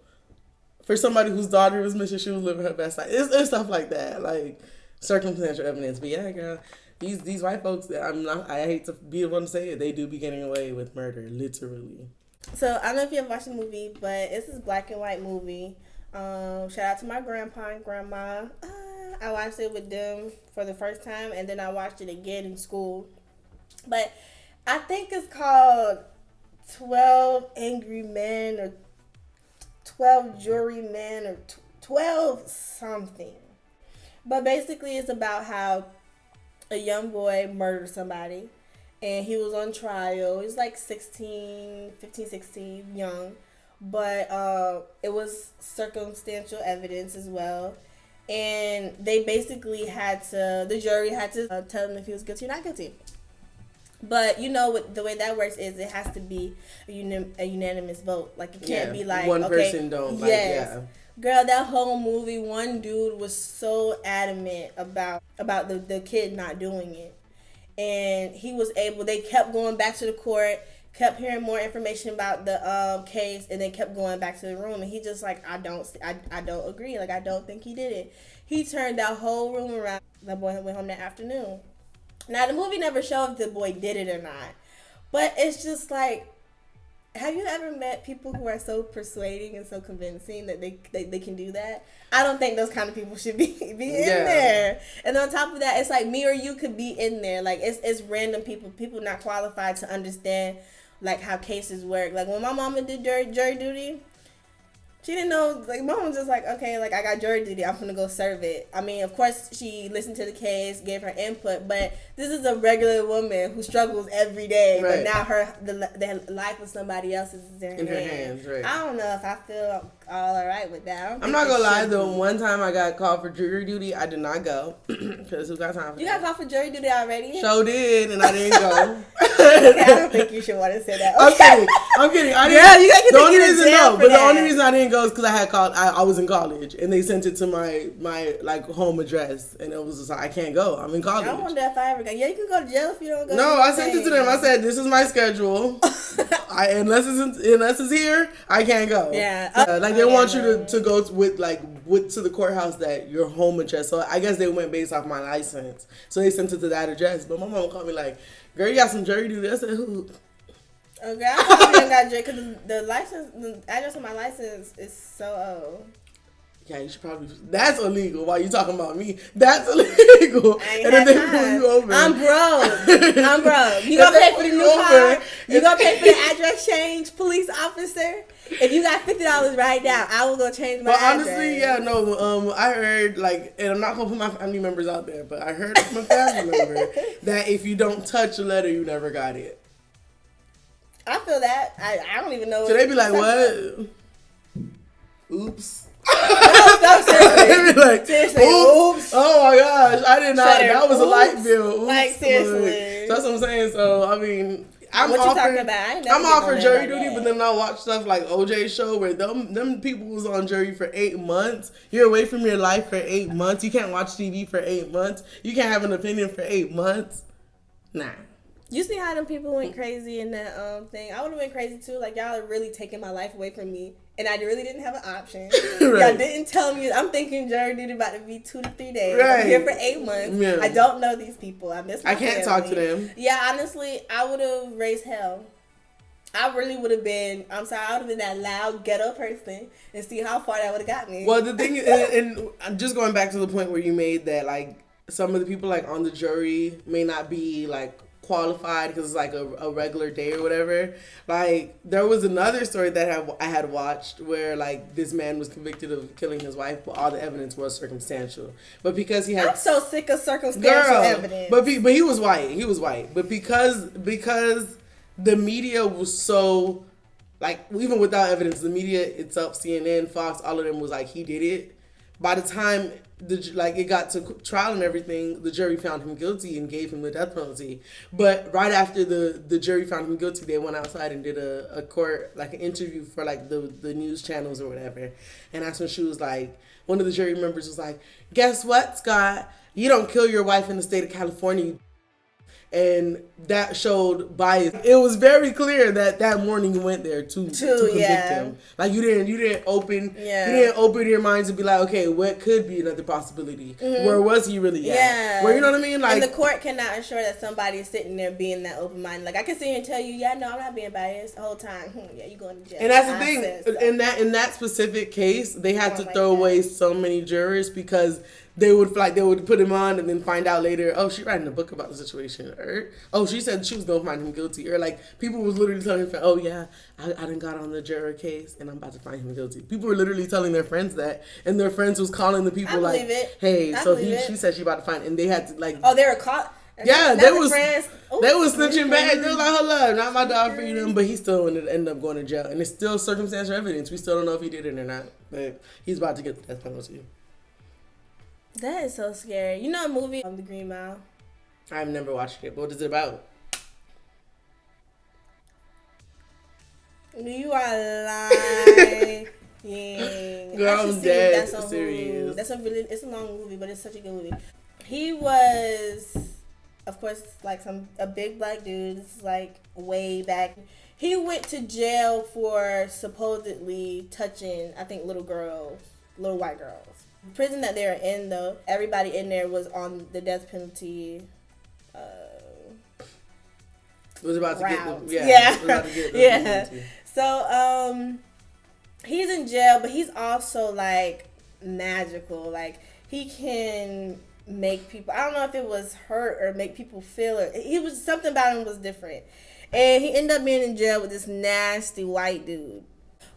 For somebody whose daughter was missing, she was living her best life. It's stuff like that, like circumstantial evidence. But yeah, girl, these white folks, I hate to be the one to say it, they do be getting away with murder, literally. So I don't know if you ever watched the movie, but it's this black and white movie. Shout out to my grandpa and grandma. I watched it with them for the first time, and then I watched it again in school. But I think it's called 12 Angry Men or 12 Jurymen or 12 something. But basically it's about how a young boy murdered somebody, and he was on trial. He was like 15, 16, young. But it was circumstantial evidence as well. And they basically the jury had to tell him if he was guilty or not guilty. But you know what the way that works is it has to be a unanimous vote. Like it can't be like one person don't. Like, yeah. Girl, that whole movie, one dude was so adamant about the kid not doing it. And he was able, they kept going back to the court, kept hearing more information about the case, and then kept going back to the room. And he just like, I don't agree. Like, I don't think he did it. He turned that whole room around. That boy went home that afternoon. Now, the movie never showed if the boy did it or not. But it's just like, have you ever met people who are so persuading and so convincing that they can do that? I don't think those kind of people should be in there. And on top of that, it's like me or you could be in there. Like, it's random people not qualified to understand, like, how cases work. Like, when my mama did jury duty, she didn't know, like, mom was just like, okay, like, I got jury duty, I'm gonna go serve it. I mean, of course, she listened to the case, gave her input, but this is a regular woman who struggles every day, right. But now the life of somebody else is in her hands. Right. I don't know if I feel all right with that. I'm not gonna lie, though, one time I got called for jury duty, I did not go, because who got time for You got called for jury duty already? So did, and I didn't go. Okay, I don't think you should want to say that. Okay. I'm kidding. I didn't. Girl, you gotta get the only reason I didn't go is because I was in college, and they sent it to my like home address, and it was just like, I can't go. I'm in college. I wonder if I ever go. Yeah, you can go to jail if you don't go. No, I sent it to them. I said, this is my schedule. Unless it's here, I can't go. Yeah. Like they want you to go to the courthouse that your home address. So I guess they went based off my license. So they sent it to that address. But my mom called me like, girl, you got some jury duty. I said, who? Okay, I probably got jury because the address on my license is so old. Yeah, you should probably. That's illegal. Why you talking about me? That's illegal. And then they pull you over. I'm broke. You gonna pay for the new car? You gonna pay for the address change, police officer? If you got $50 right now, I will go change my address. But honestly, yeah, no. I heard and I'm not gonna put my family members out there, but I heard from a family member that if you don't touch a letter, you never got it. I feel that. I don't even know. So they be like, what? Oops. No, seriously. Like, seriously. Oops. Oh my gosh, I did not. That was a light bill. Oops. Like, seriously. That's what I'm saying. So I mean, I'm all for jury duty, but then I watch stuff like OJ show where them people was on jury for 8 months. You're away from your life for 8 months. You can't watch TV for 8 months. You can't have an opinion for 8 months. Nah. You see how them people went crazy in that thing? I would have went crazy too. Like, y'all are really taking my life away from me, and I really didn't have an option. Right. Y'all didn't tell me. I'm thinking jury duty about to be 2 to 3 days. Right. I'm here for 8 months. Yeah. I don't know these people. I miss my can't family. Talk to them. Yeah, honestly, I would have raised hell. I really would have been. I would have been that loud ghetto person, and see how far that would have got me. Well, the thing is, and just going back to the point where you made that, like, some of the people like on the jury may not be like qualified because it's like a regular day or whatever. Like, there was another story that I had watched where like this man was convicted of killing his wife, but all the evidence was circumstantial. But because he had, I'm so sick of circumstantial evidence. But he was white. He was white. But because the media was so, like, even without evidence, the media itself, CNN, Fox, all of them was like, he did it. By the time it got to trial and everything, the jury found him guilty and gave him the death penalty. But right after the jury found him guilty, they went outside and did a court, like, an interview for like the news channels or whatever. And that's when she was like, one of the jury members was like, guess what, Scott? You don't kill your wife in the state of California. And that showed bias. It was very clear that morning you went there to convict him. Like, you didn't open your minds to be like, okay, what could be another possibility? Mm-hmm. Where was he really at? Yeah. Where, you know what I mean? Like, and the court cannot ensure that somebody is sitting there being that open minded. Like, I can sit here and tell you, yeah, no, I'm not being biased the whole time. Yeah, you going to jail. And that's the thing. So. In that specific case, they had to throw away so many jurors because they would put him on and then find out later, oh, she writing a book about the situation. Or, oh, she said she was going to find him guilty. Or, like, people was literally telling him, oh, yeah, I done got on the juror case and I'm about to find him guilty. People were literally telling their friends that. And their friends was calling the people like, hey, she said she about to find, and they had to, like. Oh, they were caught? Yeah, they was snitching back. They was like, hold up, not my dog freedom, but he still ended up going to jail. And it's still circumstantial evidence. We still don't know if he did it or not. But he's about to get the death penalty. That is so scary. You know a movie, The Green Mile? I've never watched it. What is it about? You are lying. Yeah. Girl, I'm dead serious. It's a long movie, but it's such a good movie. He was, of course, like a big black dude. This is like way back. He went to jail for supposedly touching, I think, little white girls. The prison that they were in, though, everybody in there was on the death penalty. Was about to rounds. get So, he's in jail, but he's also like magical. Like he can make people. I don't know if it was hurt or make people feel it. He was something about him was different, and he ended up being in jail with this nasty white dude.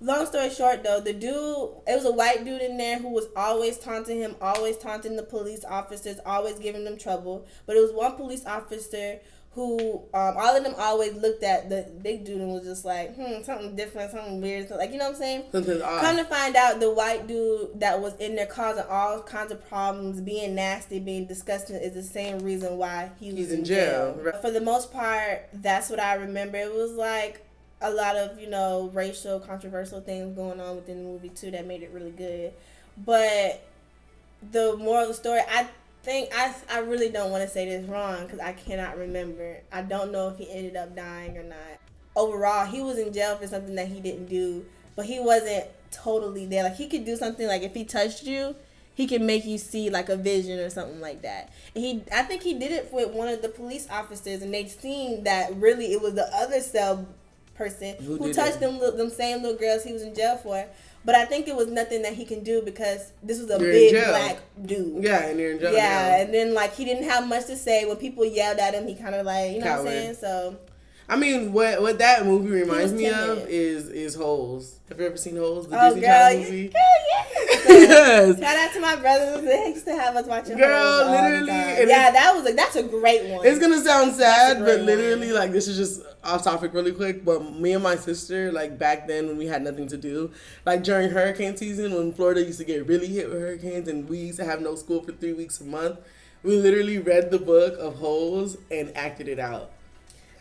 Long story short, though, it was a white dude in there who was always taunting him, always taunting the police officers, always giving them trouble. But it was one police officer who, all of them always looked at the big dude and was just like, something different, something weird. Like, you know what I'm saying? Something odd. Come to find out, the white dude that was in there causing all kinds of problems, being nasty, being disgusting, is the same reason why he's in jail. Right. For the most part, that's what I remember. It was like a lot of, racial, controversial things going on within the movie, too, that made it really good. But the moral of the story, I think I really don't want to say this wrong because I cannot remember. I don't know if he ended up dying or not. Overall, he was in jail for something that he didn't do, but he wasn't totally there. Like, he could do something, like, if he touched you, he can make you see, like, a vision or something like that. And I think he did it with one of the police officers, and they seen that really it was the other cell person who touched them same little girls he was in jail for. But I think it was nothing that he can do because this was a big black dude. Yeah, and you're in jail. Yeah, and then like he didn't have much to say. When people yelled at him, he kind of like, you know what I'm saying? So, I mean, what that movie reminds me of is Holes. Have you ever seen Holes? The Disney girl, Channel movie? Girl, yes. Yes. Shout out to my brothers. They used to have us watching Holes all literally. the time. Yeah, that's a great one. It's gonna sound sad, but literally, like, this is just off topic really quick. But me and my sister, like, back then when we had nothing to do, like during hurricane season when Florida used to get really hit with hurricanes and we used to have no school for 3 weeks a month, we literally read the book of Holes and acted it out.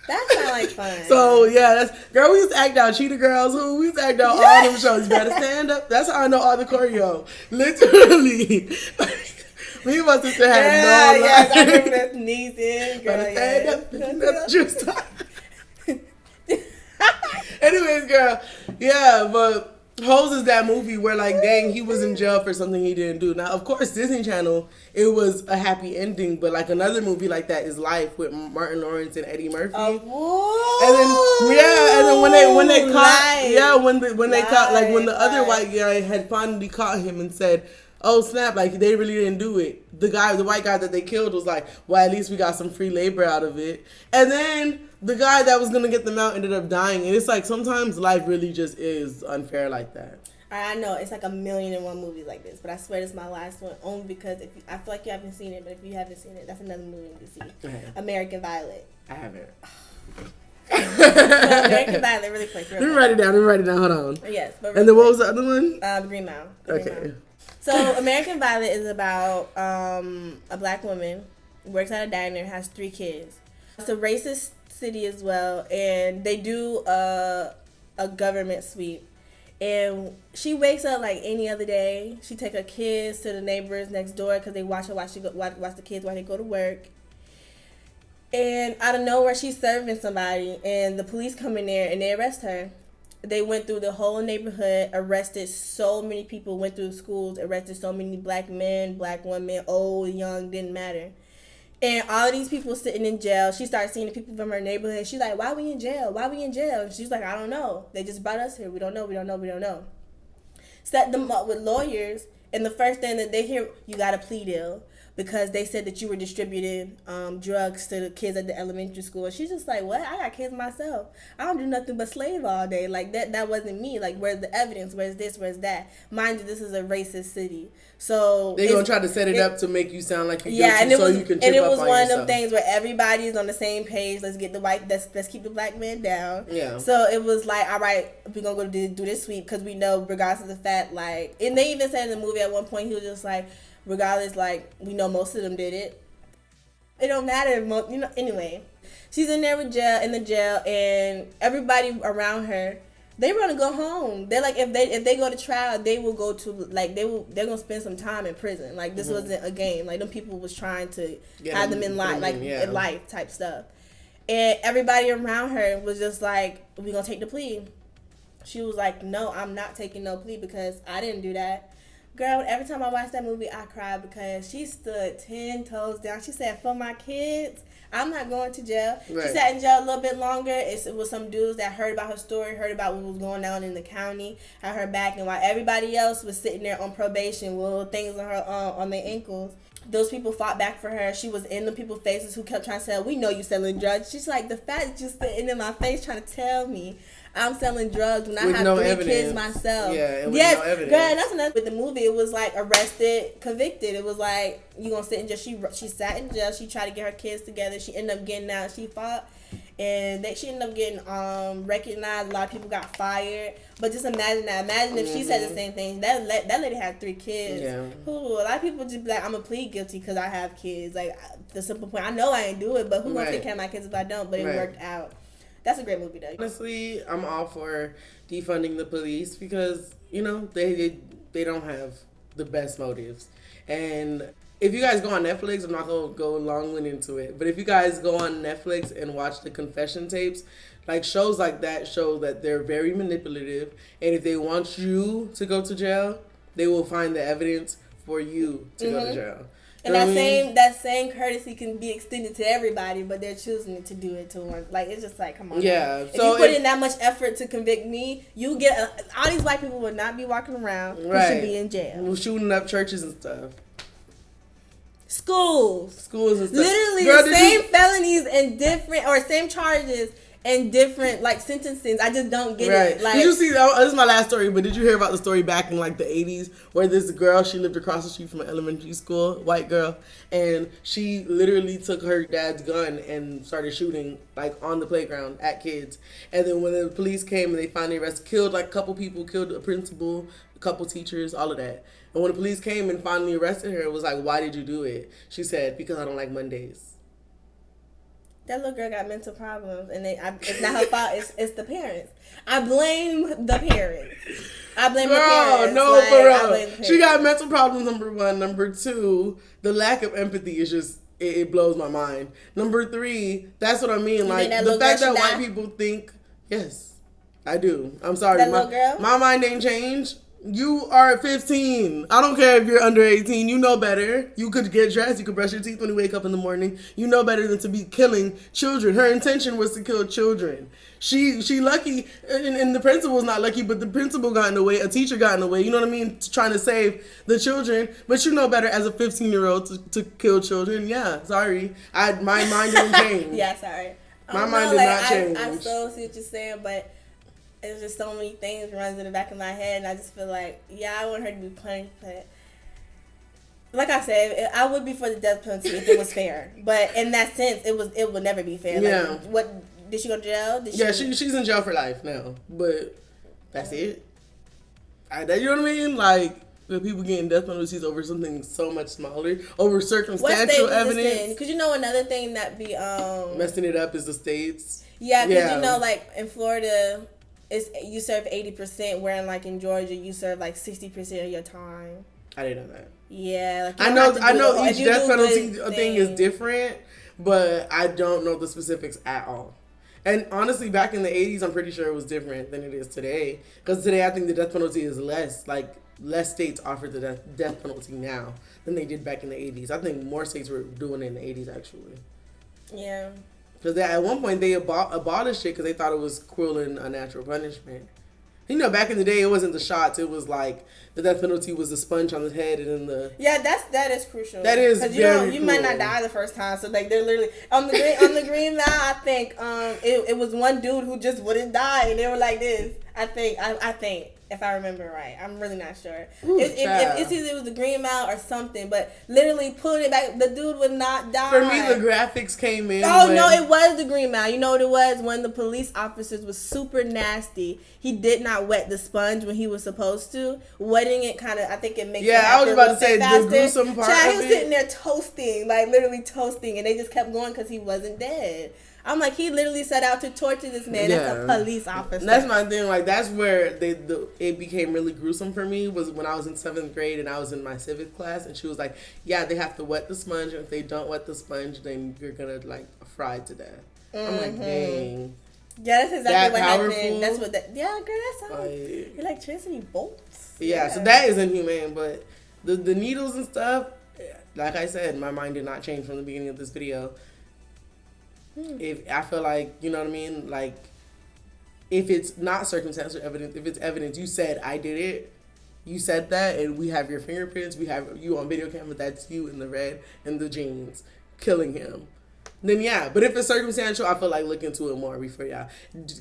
That sounds like fun. So, yeah, we used to act out Cheetah Girls, we used to act out all them shows. You better stand up. That's how I know all the choreo. Literally. Me and my sister had no life. Yes, I remember that sneezing. Girl, stand up. That's just anyways, girl. Yeah, but Holes is that movie where, like, dang, he was in jail for something he didn't do. Now, of course, Disney Channel, it was a happy ending, but, like, another movie like that is Life with Martin Lawrence and Eddie Murphy. And then when they caught, when the other white guy had finally caught him and said, oh snap, like they really didn't do it. The white guy that they killed was like, well, at least we got some free labor out of it. And then the guy that was gonna get them out ended up dying. And it's like sometimes life really just is unfair like that. I know it's like 1,000,001 movies like this, but I swear this is my last one only because I feel like you haven't seen it. But if you haven't seen it, that's another movie to see. American Violet. I haven't. American Violet, really quick. Let me write it down. Hold on. Yes, but and then what was the other one? Green Mile. Okay. So American Violet is about a black woman who works at a diner, has 3 kids. It's a racist city as well, and they do a government sweep. And she wakes up like any other day. She take her kids to the neighbors next door because they watch the kids while they go to work. And out of nowhere, she's serving somebody, and the police come in there and they arrest her. They went through the whole neighborhood, arrested so many people, went through schools, arrested so many black men, black women, old, young, didn't matter. And all of these people sitting in jail. She started seeing the people from her neighborhood. She's like, why we in jail? Why we in jail? And she's like, I don't know. They just brought us here. We don't know. Set them up with lawyers. And the first thing that they hear, you got a plea deal. Because they said that you were distributing drugs to the kids at the elementary school. And she's just like, what? I got kids myself. I don't do nothing but slave all day. Like, that wasn't me. Like, where's the evidence? Where's this? Where's that? Mind you, this is a racist city. So they're going to try to set it up to make you sound like you're guilty so you can trip up on yourself. And it was one of them things where everybody's on the same page. Let's get the let's keep the black man down. Yeah. So it was like, all right, we're going to go do this sweep because we know regardless of the fact, like, and they even said in the movie at one point, he was just like, regardless, like, we know most of them did it. It don't matter, anyway. She's in there in the jail, and everybody around her, They want to go home. They're like, if they go to trial, they will go to like they're gonna spend some time in prison. Like this wasn't a game. Like them people was trying to have them in life, like in life type stuff. And everybody around her was just like, "We gonna take the plea." She was like, "No, I'm not taking no plea because I didn't do that." Girl, every time I watched that movie, I cried because she stood 10 toes down. She said, "For my kids, I'm not going to jail." Right. She sat in jail a little bit longer. It was some dudes that heard about her story, heard about what was going on in the county, had her back, and while everybody else was sitting there on probation with little things on her on their ankles, those people fought back for her. She was in the people's faces who kept trying to say, "We know you selling drugs." She's like, the fact that you're sitting in my face trying to tell me I'm selling drugs when I have no 3 evidence. Kids myself. Yeah, and with no evidence. Girl, that's another with the movie. It was like arrested, convicted. It was like you gonna sit in jail. She sat in jail. She tried to get her kids together. She ended up getting out. She fought, and she ended up getting recognized. A lot of people got fired. But just imagine that. Imagine if she said the same thing. That lady had 3 kids. Yeah. Ooh, a lot of people just be like, "I'm gonna plead guilty because I have kids." Like the simple point. I know I ain't do it, but who gonna take care of my kids if I don't? But it worked out. That's a great movie, though. Honestly, I'm all for defunding the police because, you know, they don't have the best motives. And if you guys go on Netflix, I'm not going to go long-winded into it, but if you guys go on Netflix and watch the confession tapes, like shows like that show that they're very manipulative. And if they want you to go to jail, they will find the evidence for you to go to jail. And that same courtesy can be extended to everybody, but they're choosing to do it to one. Like, it's just like, come on. Yeah. If you put in that much effort to convict me, you get all these white people would not be walking around. Who should be in jail. We're shooting up churches and stuff. Schools and stuff. Literally the same felonies and different, or same charges and different like sentencing. I just don't get it. Like, did you see? This is my last story, but did you hear about the story back in like the 80s where this girl, she lived across the street from an elementary school, white girl, and she literally took her dad's gun and started shooting like on the playground at kids. And then when the police came and they finally killed like a couple people, killed a principal, a couple teachers, all of that. And when the police came and finally arrested her, it was like, "Why did you do it?" She said, "Because I don't like Mondays." That little girl got mental problems, and it's not her fault. It's the parents. I blame the parents. I blame the parents. No, like, for real. She got mental problems, number 1. Number 2, the lack of empathy is just, it blows my mind. Number 3, that's what I mean. Like, the fact that white people think, yes, I do. I'm sorry. That little girl? My mind ain't changed. You are 15. I don't care if you're under 18. You know better. You could get dressed. You could brush your teeth when you wake up in the morning. You know better than to be killing children. Her intention was to kill children. She lucky, and the principal's not lucky, but the principal got in the way. A teacher got in the way. You know what I mean? Trying to save the children. But you know better as a 15-year-old to kill children. Yeah, sorry. My mind didn't change. Yeah, sorry. My mind did not change. I so see what you're saying, but it's just so many things runs in the back of my head, and I just feel like, yeah, I want her to be punished, but like I said, I would be for the death penalty if it was fair. But in that sense, it would never be fair. Yeah. Like, what did she go to jail? She's in jail for life now, but that's it. You know what I mean? Like, the people getting death penalties over something so much smaller, over circumstantial evidence. Because you know another thing that be messing it up is the states. Yeah, because you know, like in Florida, you serve 80%, where in Georgia you serve like 60% of your time. I didn't know that. Yeah, like I know each death penalty thing is different, but I don't know the specifics at all. And honestly, back in the 80s, I'm pretty sure it was different than it is today. Because today, I think the death penalty is less. Like, less states offer the death penalty now than they did back in the 80s. I think more states were doing it in the 80s, actually. Yeah. Because at one point, they abolished it because they thought it was cruel and unnatural punishment. You know, back in the day, it wasn't the shots. It was like the death penalty was the sponge on the head and then the... Yeah, that is crucial. That is very Because you might not die the first time. So, like, they're literally... On the Green Mile, I think it was one dude who just wouldn't die. And they were like this. I think, if I remember right. I'm really not sure. It's either it was the Green Mile or something. But literally pulling it back, the dude would not die. For me, the graphics came in. Oh, no, it was the Green Mile. You know what it was? When the police officers was super nasty. He did not wet the sponge when he was supposed to. Wetting it kind of, I think it makes it I was about to say the gruesome part he was sitting there toasting, like literally toasting. And they just kept going because he wasn't dead. I'm like, he literally set out to torture this man. That's a police officer. And that's my thing. Like, that's where it became really gruesome for me, was when I was in 7th grade and I was in my civics class, and she was like, yeah, they have to wet the sponge, and if they don't wet the sponge, then you're gonna, like, fry to death. I'm like, dang. Yeah, that's exactly what powerful. Happened. That's what that. Yeah, girl, that sounds like electricity bolts. Yeah, so that is inhumane, but the needles and stuff, like I said, my mind did not change from the beginning of this video. If I feel like, you know what I mean, like, if it's not circumstantial evidence, if it's evidence, you said I did it, you said that, and we have your fingerprints, we have you on video camera, that's you in the red and the jeans killing him, then yeah. But if it's circumstantial, I feel like look into it more before y'all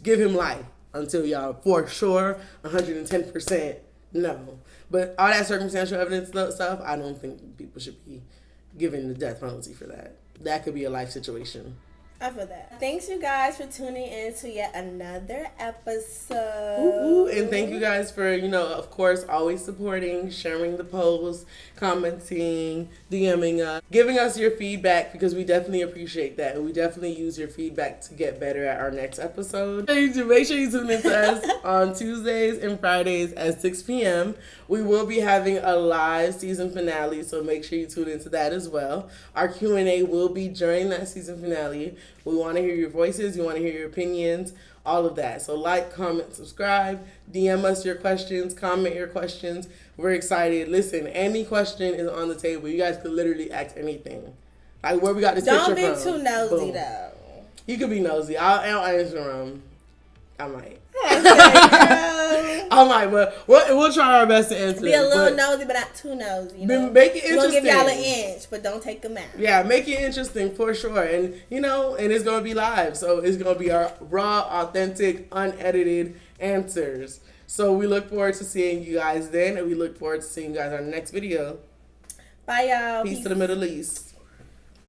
give him life, until y'all for sure 110% no. But all that circumstantial evidence stuff, I don't think people should be given the death penalty for that. That could be a life situation. I feel that. Thanks, you guys, for tuning in to yet another episode. Ooh, and thank you guys for, of course, always supporting, sharing the posts, commenting, DMing us, giving us your feedback, because we definitely appreciate that. And we definitely use your feedback to get better at our next episode. Make sure you tune in to us on Tuesdays and Fridays at 6 p.m. We will be having a live season finale, so make sure you tune into that as well. Our Q&A will be during that season finale. We want to hear your voices. We want to hear your opinions, all of that. So like, comment, subscribe, DM us your questions, comment your questions. We're excited. Listen, any question is on the table. You guys could literally ask anything. Like, where we got this picture from. Don't be too nosy, though. You could be nosy. I'll answer them. I might. I might, but we'll try our best to answer. Be a little nosy, but not too nosy. Make it interesting. We'll give y'all an inch, but don't take them out. Yeah, make it interesting for sure. And, and it's going to be live. So it's going to be our raw, authentic, unedited answers. So we look forward to seeing you guys then. And we look forward to seeing you guys on the next video. Bye, y'all. Peace to the Middle East.